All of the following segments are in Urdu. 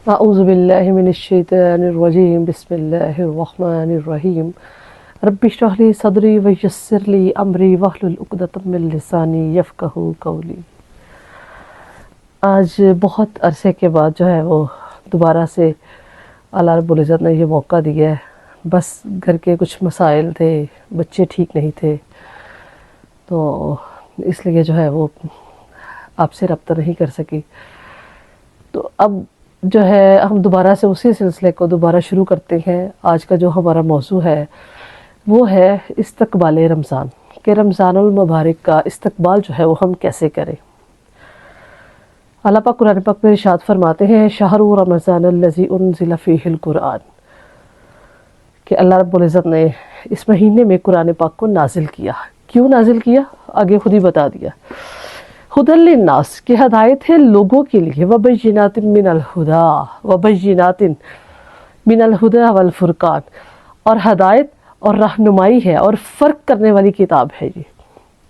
اعوذ باللہ من الشیطان الرجیم بسم اللہ الرحمن الرحیم رب اشرح لی صدری ویسر لی امری واحلل عقدۃ من لسانی یفقہوا قولی۔ آج بہت عرصے کے بعد جو ہے وہ دوبارہ سے اللہ رب العزت نے یہ موقع دیا ہے۔ بس گھر کے کچھ مسائل تھے، بچے ٹھیک نہیں تھے، تو اس لیے جو ہے وہ آپ سے رابطہ نہیں کر سکی۔ تو اب جو ہے ہم دوبارہ سے اسی سلسلے کو دوبارہ شروع کرتے ہیں۔ آج کا جو ہمارا موضوع ہے وہ ہے استقبال رمضان، کہ رمضان المبارک کا استقبال جو ہے وہ ہم کیسے کریں۔ اللہ پاک قرآن پاک میں ارشاد فرماتے ہیں شہر رمضان الذی انزل فیہ القرآن، کہ اللہ رب العزت نے اس مہینے میں قرآن پاک کو نازل کیا۔ کیوں نازل کیا آگے خود ہی بتا دیا۔ ہدی للناس، کہ ہدایت ہے لوگوں کے لیے، وبینات من الہدی وبینات من الہدی والفرقان، اور ہدایت اور رہنمائی ہے اور فرق کرنے والی کتاب ہے یہ،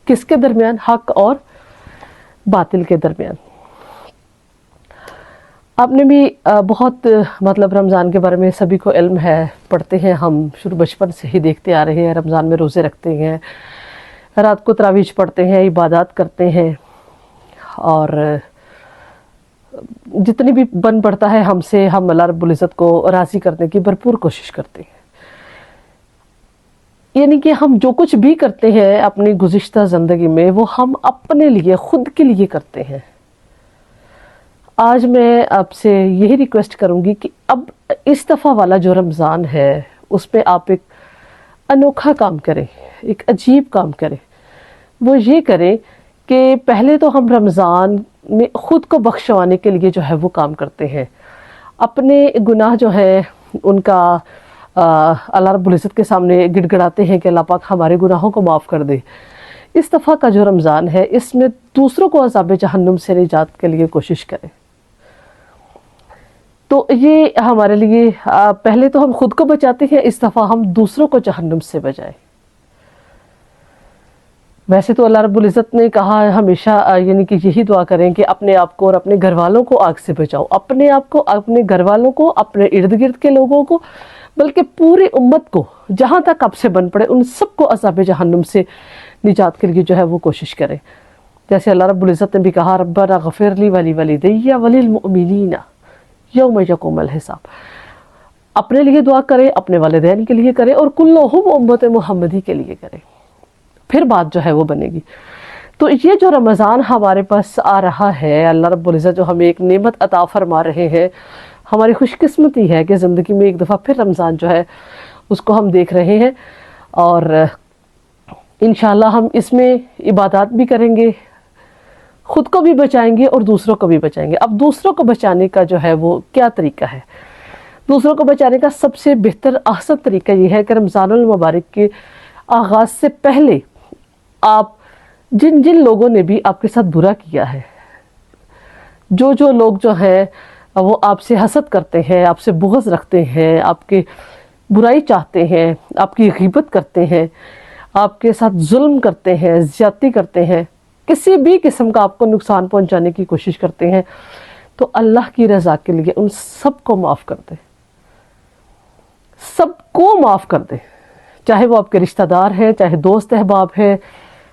کس کے درمیان؟ حق اور باطل کے درمیان۔ آپ نے بھی بہت رمضان کے بارے میں سبھی کو علم ہے، پڑھتے ہیں ہم، شروع بچپن سے ہی دیکھتے آ رہے ہیں۔ رمضان میں روزے رکھتے ہیں، رات کو تراویح پڑھتے ہیں، عبادات کرتے ہیں، اور جتنی بھی بن پڑتا ہے ہم سے، ہم اللہ رب العزت کو راضی کرنے کی بھرپور کوشش کرتے ہیں۔ یعنی کہ ہم جو کچھ بھی کرتے ہیں اپنی گزشتہ زندگی میں، وہ ہم اپنے لیے، خود کے لیے کرتے ہیں۔ آج میں آپ سے یہی ریکویسٹ کروں گی کہ اب اس دفعہ والا جو رمضان ہے اس پہ آپ ایک انوکھا کام کریں، ایک عجیب کام کریں۔ وہ یہ کریں کہ پہلے تو ہم رمضان میں خود کو بخشوانے کے لیے جو ہے وہ کام کرتے ہیں، اپنے گناہ جو ہیں ان کا اللہ رب العزت کے سامنے گڑ گڑاتے ہیں کہ اللہ پاک ہمارے گناہوں کو معاف کر دے۔ اس دفعہ کا جو رمضان ہے اس میں دوسروں کو عذاب جہنم سے نجات کے لیے کوشش کریں۔ تو یہ ہمارے لیے پہلے تو ہم خود کو بچاتے ہیں، اس دفعہ ہم دوسروں کو جہنم سے بچائیں۔ ویسے تو اللہ رب العزت نے کہا ہے ہمیشہ، یعنی کہ یہی دعا کریں کہ اپنے آپ کو اور اپنے گھر والوں کو آگ سے بچاؤ، اپنے آپ کو، اپنے گھر والوں کو، اپنے ارد گرد کے لوگوں کو، بلکہ پوری امت کو، جہاں تک آپ سے بن پڑے ان سب کو عذاب جہنم سے نجات کے لیے جو ہے وہ کوشش کریں۔ جیسے اللہ رب العزت نے بھی کہا ربنا غفر لی ولوالدی وللمؤمنین یوم یقوم الحساب۔ اپنے لیے دعا کریں، اپنے والدین کے لیے کریں، اور کلہم امت محمدی کے لیے کریں، پھر بات جو ہے وہ بنے گی۔ تو یہ جو رمضان ہمارے پاس آ رہا ہے، اللہ رب العزت جو ہمیں ایک نعمت عطا فرما رہے ہیں، ہماری خوش قسمتی ہے کہ زندگی میں ایک دفعہ پھر رمضان جو ہے اس کو ہم دیکھ رہے ہیں، اور انشاءاللہ ہم اس میں عبادات بھی کریں گے، خود کو بھی بچائیں گے اور دوسروں کو بھی بچائیں گے۔ اب دوسروں کو بچانے کا جو ہے وہ کیا طریقہ ہے؟ دوسروں کو بچانے کا سب سے بہتر احسن طریقہ یہ ہے کہ رمضان المبارک کے آغاز سے پہلے آپ جن لوگوں نے بھی آپ کے ساتھ برا کیا ہے، جو لوگ جو ہیں وہ آپ سے حسد کرتے ہیں، آپ سے بغض رکھتے ہیں، آپ کے برائی چاہتے ہیں، آپ کی غیبت کرتے ہیں، آپ کے ساتھ ظلم کرتے ہیں، زیادتی کرتے ہیں، کسی بھی قسم کا آپ کو نقصان پہنچانے کی کوشش کرتے ہیں، تو اللہ کی رضا کے لیے ان سب کو معاف کر دیں، سب کو معاف کر دیں، چاہے وہ آپ کے رشتہ دار ہیں، چاہے دوست احباب ہیں،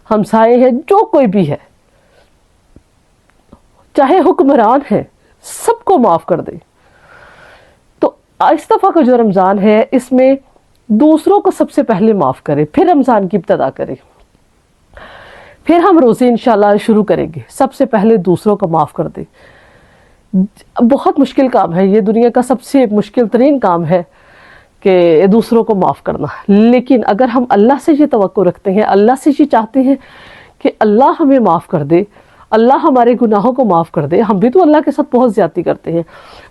ہمسائے ہیں، جو کوئی بھی ہے، چاہے حکمران ہیں، سب کو معاف کر دیں۔ تو اس دفعہ کا جو رمضان ہے اس میں دوسروں کو سب سے پہلے معاف کریں، پھر رمضان کی ابتدا کریں، پھر ہم روزے انشاءاللہ شروع کریں گے۔ سب سے پہلے دوسروں کو معاف کر دیں۔ بہت مشکل کام ہے، یہ دنیا کا سب سے مشکل ترین کام ہے کہ دوسروں کو معاف کرنا، لیکن اگر ہم اللہ سے یہ توقع رکھتے ہیں، اللہ سے یہ چاہتے ہیں کہ اللہ ہمیں معاف کر دے، اللہ ہمارے گناہوں کو معاف کر دے۔ ہم بھی تو اللہ کے ساتھ بہت زیادتی کرتے ہیں،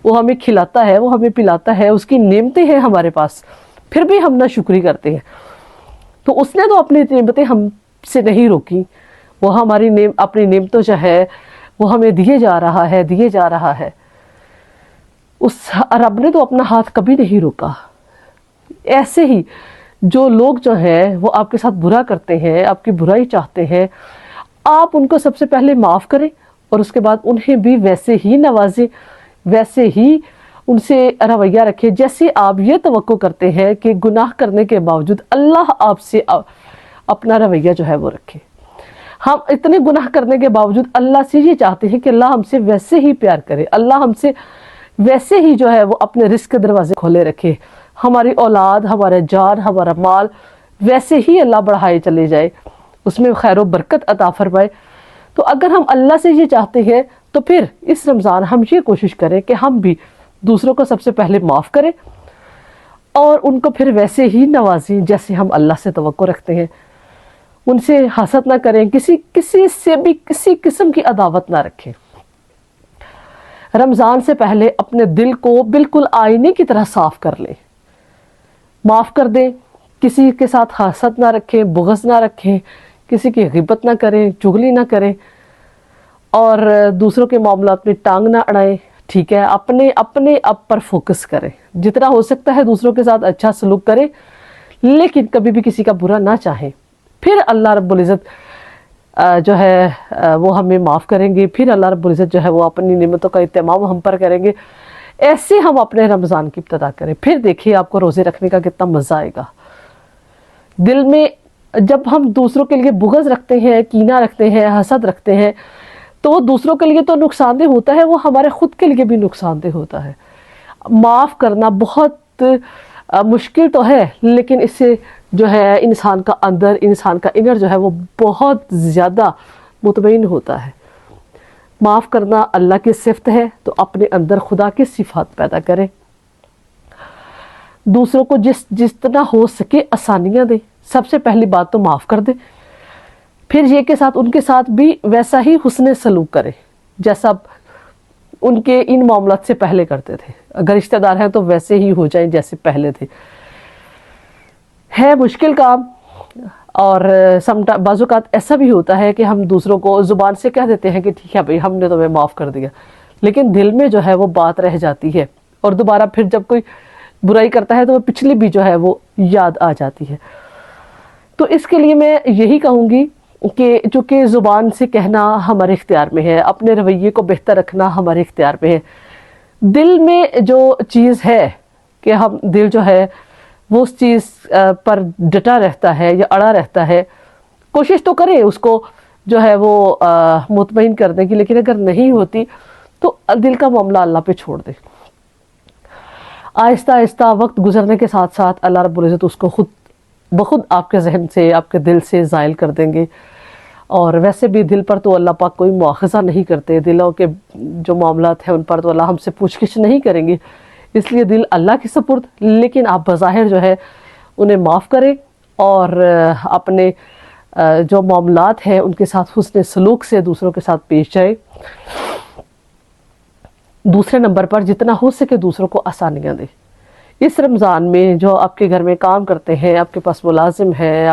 وہ ہمیں کھلاتا ہے، وہ ہمیں پلاتا ہے، اس کی نعمتیں ہیں ہمارے پاس، پھر بھی ہم ناشکری کرتے ہیں۔ تو اس نے تو اپنی نعمتیں ہم سے نہیں روکی، وہ ہماری اپنی نعمتوں جو ہے وہ ہمیں دیے جا رہا ہے۔ اس رب نے تو اپنا ہاتھ کبھی نہیں روکا۔ ایسے ہی جو لوگ جو ہیں وہ آپ کے ساتھ برا کرتے ہیں، آپ کی برائی چاہتے ہیں، آپ ان کو سب سے پہلے معاف کریں، اور اس کے بعد انہیں بھی ویسے ہی نوازیں، ویسے ہی ان سے رویہ رکھیں جیسے آپ یہ توقع کرتے ہیں کہ گناہ کرنے کے باوجود اللہ آپ سے اپنا رویہ جو ہے وہ رکھے۔ ہم اتنے گناہ کرنے کے باوجود اللہ سے یہ چاہتے ہیں کہ اللہ ہم سے ویسے ہی پیار کرے، اللہ ہم سے ویسے ہی جو ہے وہ اپنے رزق کے دروازے کھولے رکھے، ہماری اولاد، ہمارا جان، ہمارا مال ویسے ہی اللہ بڑھائے چلے جائے، اس میں خیر و برکت عطا فرمائے۔ تو اگر ہم اللہ سے یہ چاہتے ہیں تو پھر اس رمضان ہم یہ کوشش کریں کہ ہم بھی دوسروں کو سب سے پہلے معاف کریں اور ان کو پھر ویسے ہی نوازیں جیسے ہم اللہ سے توقع رکھتے ہیں۔ ان سے حسد نہ کریں، کسی سے بھی کسی قسم کی عداوت نہ رکھیں۔ رمضان سے پہلے اپنے دل کو بالکل آئینے کی طرح صاف کر لیں، معاف کر دیں، کسی کے ساتھ حسد نہ رکھیں، بغض نہ رکھیں، کسی کی غیبت نہ کریں، چغلی نہ کریں اور دوسروں کے معاملات میں ٹانگ نہ اڑائیں۔ ٹھیک ہے، اپنے آپ پر فوکس کریں، جتنا ہو سکتا ہے دوسروں کے ساتھ اچھا سلوک کریں، لیکن کبھی بھی کسی کا برا نہ چاہیں۔ پھر اللہ رب العزت جو ہے وہ ہمیں معاف کریں گے، پھر اللہ رب العزت جو ہے وہ اپنی نعمتوں کا اہتمام ہم پر کریں گے۔ ایسے ہم اپنے رمضان کی ابتدا کریں، پھر دیکھیے آپ کو روزے رکھنے کا کتنا مزہ آئے گا۔ دل میں جب ہم دوسروں کے لیے بغض رکھتے ہیں، کینہ رکھتے ہیں، حسد رکھتے ہیں، تو وہ دوسروں کے لیے تو نقصان دہ ہوتا ہے، وہ ہمارے خود کے لیے بھی نقصان دہ ہوتا ہے۔ معاف کرنا بہت مشکل تو ہے، لیکن اس سے جو ہے انسان کا اندر، انسان کا انر جو ہے وہ بہت زیادہ مطمئن ہوتا ہے۔ معاف کرنا اللہ کی صفت ہے، تو اپنے اندر خدا کی صفات پیدا کریں۔ دوسروں کو جتنا ہو سکے آسانیاں دیں، سب سے پہلی بات تو معاف کر دیں، پھر یہ کہ ان کے ساتھ بھی ویسا ہی حسن سلوک کریں جیسا ان کے ان معاملات سے پہلے کرتے تھے۔ اگر رشتہ دار ہیں تو ویسے ہی ہو جائیں جیسے پہلے تھے۔ ہے مشکل کام، اور بعض اوقات ایسا بھی ہوتا ہے کہ ہم دوسروں کو زبان سے کہہ دیتے ہیں کہ ٹھیک ہے بھائی ہم نے تمہیں معاف کر دیا، لیکن دل میں جو ہے وہ بات رہ جاتی ہے، اور دوبارہ پھر جب کوئی برائی کرتا ہے تو وہ پچھلی بھی جو ہے وہ یاد آ جاتی ہے۔ تو اس کے لیے میں یہی کہوں گی کہ چونکہ زبان سے کہنا ہمارے اختیار میں ہے، اپنے رویے کو بہتر رکھنا ہمارے اختیار میں ہے۔ دل میں جو چیز ہے کہ ہم دل جو ہے وہ اس چیز پر ڈٹا رہتا ہے یا اڑا رہتا ہے، کوشش تو کریں اس کو جو ہے وہ مطمئن کرنے کی، لیکن اگر نہیں ہوتی تو دل کا معاملہ اللہ پہ چھوڑ دیں۔ آہستہ آہستہ وقت گزرنے کے ساتھ ساتھ اللہ رب العزت اس کو خود بخود آپ کے ذہن سے، آپ کے دل سے زائل کر دیں گے۔ اور ویسے بھی دل پر تو اللہ پاک کوئی مواخذہ نہیں کرتے، دلوں کے جو معاملات ہیں ان پر تو اللہ ہم سے پوچھ گچھ نہیں کریں گے، اس لیے دل اللہ کے سپرد، لیکن آپ بظاہر جو ہے انہیں معاف کریں اور اپنے جو معاملات ہیں ان کے ساتھ حسن سلوک سے دوسروں کے ساتھ پیش جائیں۔ دوسرے نمبر پر جتنا ہو سکے دوسروں کو آسانیاں دیں۔ اس رمضان میں جو آپ کے گھر میں کام کرتے ہیں، آپ کے پاس ملازم ہیں،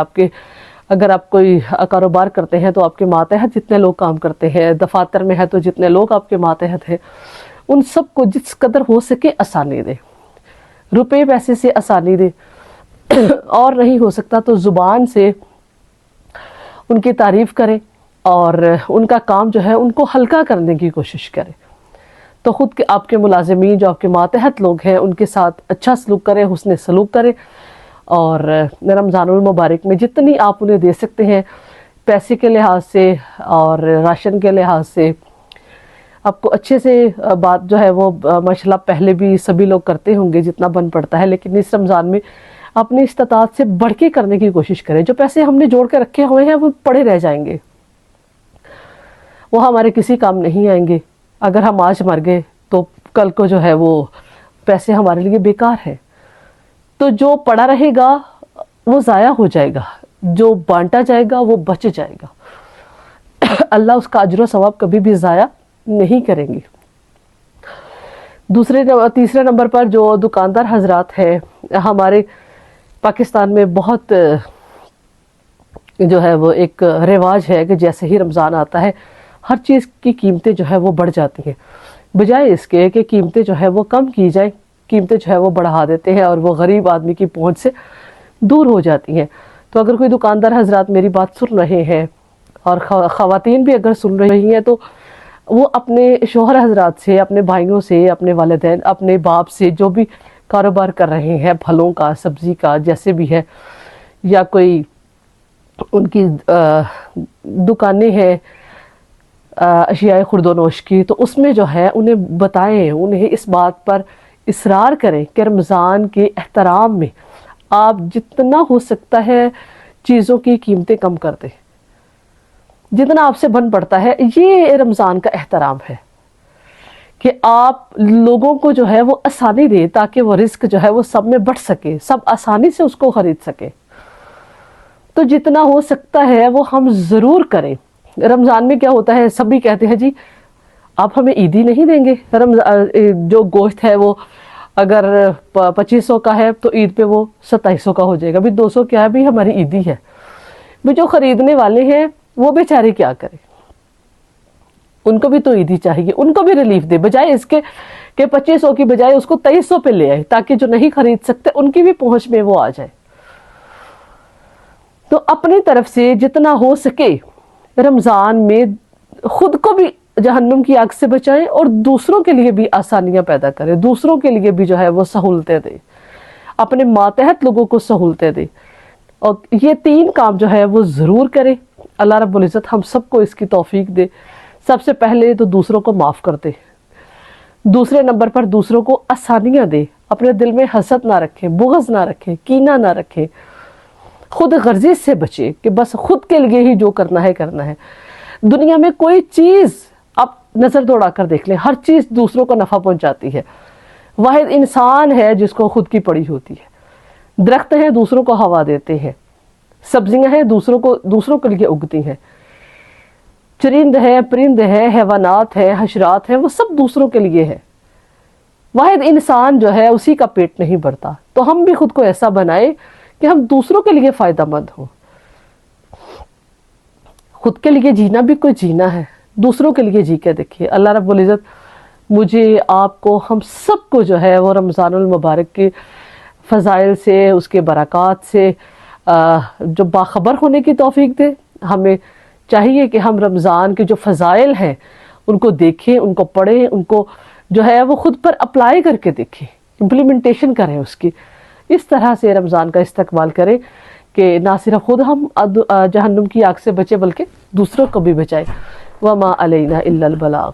اگر آپ کوئی کاروبار کرتے ہیں تو آپ کے ماتحت جتنے لوگ کام کرتے ہیں، دفاتر میں ہے تو جتنے لوگ آپ کے ماتحت ہیں، ان سب کو جس قدر ہو سکے آسانی دیں، روپے پیسے سے آسانی دیں، اور نہیں ہو سکتا تو زبان سے ان کی تعریف کریں اور ان کا کام جو ہے ان کو ہلکا کرنے کی کوشش کریں۔ تو خود کے آپ کے ملازمین جو آپ کے ماتحت لوگ ہیں ان کے ساتھ اچھا سلوک کریں، حسن سلوک کریں، اور رمضان المبارک میں جتنی آپ انہیں دے سکتے ہیں پیسے کے لحاظ سے اور راشن کے لحاظ سے، آپ کو اچھے سے بات جو ہے وہ ماشاءاللہ پہلے بھی سبھی لوگ کرتے ہوں گے جتنا بن پڑتا ہے، لیکن اس رمضان میں اپنی استطاعت سے بڑھ کے کرنے کی کوشش کریں۔ جو پیسے ہم نے جوڑ کے رکھے ہوئے ہیں وہ پڑے رہ جائیں گے، وہ ہمارے کسی کام نہیں آئیں گے۔ اگر ہم آج مر گئے تو کل کو جو ہے وہ پیسے ہمارے لیے بیکار ہیں، تو جو پڑا رہے گا وہ ضائع ہو جائے گا، جو بانٹا جائے گا وہ بچ جائے گا، اللہ اس کا اجر و ثواب کبھی بھی ضائع نہیں کریں گے۔ تیسرے نمبر پر جو دکاندار حضرات ہیں، ہمارے پاکستان میں بہت جو ہے وہ ایک رواج ہے کہ جیسے ہی رمضان آتا ہے ہر چیز کی قیمتیں جو ہے وہ بڑھ جاتی ہیں، بجائے اس کے کہ قیمتیں جو ہے وہ کم کی جائیں، قیمتیں جو ہے وہ بڑھا دیتے ہیں اور وہ غریب آدمی کی پہنچ سے دور ہو جاتی ہیں۔ تو اگر کوئی دکاندار حضرات میری بات سن رہے ہیں اور خواتین بھی اگر سن رہی ہیں تو وہ اپنے شوہر حضرات سے، اپنے بھائیوں سے، اپنے والدین، اپنے باپ سے جو بھی کاروبار کر رہے ہیں، پھلوں کا، سبزی کا، جیسے بھی ہے، یا کوئی ان کی دکانیں ہیں اشیاء خرد و نوش کی، تو اس میں جو ہے انہیں بتائیں، انہیں اس بات پر اصرار کریں کہ رمضان کے احترام میں آپ جتنا ہو سکتا ہے چیزوں کی قیمتیں کم کر دیں، جتنا آپ سے بن پڑتا ہے۔ یہ رمضان کا احترام ہے کہ آپ لوگوں کو جو ہے وہ آسانی دیں، تاکہ وہ رزق جو ہے وہ سب میں بٹ سکے، سب آسانی سے اس کو خرید سکے۔ تو جتنا ہو سکتا ہے وہ ہم ضرور کریں۔ رمضان میں کیا ہوتا ہے، سبھی کہتے ہیں جی آپ ہمیں عیدی نہیں دیں گے، جو گوشت ہے وہ اگر 2500 کا ہے تو عید پہ وہ 2700 کا ہو جائے گا، بھی 200 کیا ہے، بھی ہماری عیدی ہے۔ بھی جو خریدنے والے ہیں وہ بیچارے کیا کریں، ان کو بھی تو عیدی چاہیے، ان کو بھی ریلیف دے، بجائے اس کے کہ 2500 کی بجائے اس کو 2300 پہ لے آئے، تاکہ جو نہیں خرید سکتے ان کی بھی پہنچ میں وہ آ جائے۔ تو اپنی طرف سے جتنا ہو سکے رمضان میں خود کو بھی جہنم کی آگ سے بچائیں، اور دوسروں کے لیے بھی آسانیاں پیدا کریں، دوسروں کے لیے بھی جو ہے وہ سہولتیں دیں، اپنے ماتحت لوگوں کو سہولتیں دیں، اور یہ 3 کام جو ہے وہ ضرور کریں۔ اللہ رب العزت ہم سب کو اس کی توفیق دے۔ سب سے پہلے تو دوسروں کو معاف کر دے، دوسرے نمبر پر دوسروں کو آسانیاں دے، اپنے دل میں حسد نہ رکھیں، بغض نہ رکھیں، کینہ نہ رکھیں، خود غرضی سے بچے کہ بس خود کے لیے ہی جو کرنا ہے کرنا ہے۔ دنیا میں کوئی چیز آپ نظر دوڑا کر دیکھ لیں، ہر چیز دوسروں کو نفع پہنچاتی ہے۔ واحد انسان ہے جس کو خود کی پڑی ہوتی ہے۔ درخت ہیں دوسروں کو ہوا دیتے ہیں، سبزیاں ہیں دوسروں کے لیے اگتی ہیں، چرند ہے، پرند ہے، حیوانات ہیں، حشرات ہیں، وہ سب دوسروں کے لیے ہے۔ واحد انسان جو ہے اسی کا پیٹ نہیں بھرتا۔ تو ہم بھی خود کو ایسا بنائیں کہ ہم دوسروں کے لیے فائدہ مند ہوں۔ خود کے لیے جینا بھی کوئی جینا ہے، دوسروں کے لیے جی کے دیکھیے۔ اللہ رب العزت مجھے، آپ کو، ہم سب کو جو ہے وہ رمضان المبارک کے فضائل سے، اس کے برکات سے جو باخبر ہونے کی توفیق دے۔ ہمیں چاہیے کہ ہم رمضان کے جو فضائل ہیں ان کو دیکھیں، ان کو پڑھیں، ان کو جو ہے وہ خود پر اپلائی کر کے دیکھیں، امپلیمنٹیشن کریں اس کی۔ اس طرح سے رمضان کا استقبال کریں کہ نہ صرف خود ہم جہنم کی آگ سے بچے بلکہ دوسروں کو بھی بچائیں۔ وما علینا الا البلاغ۔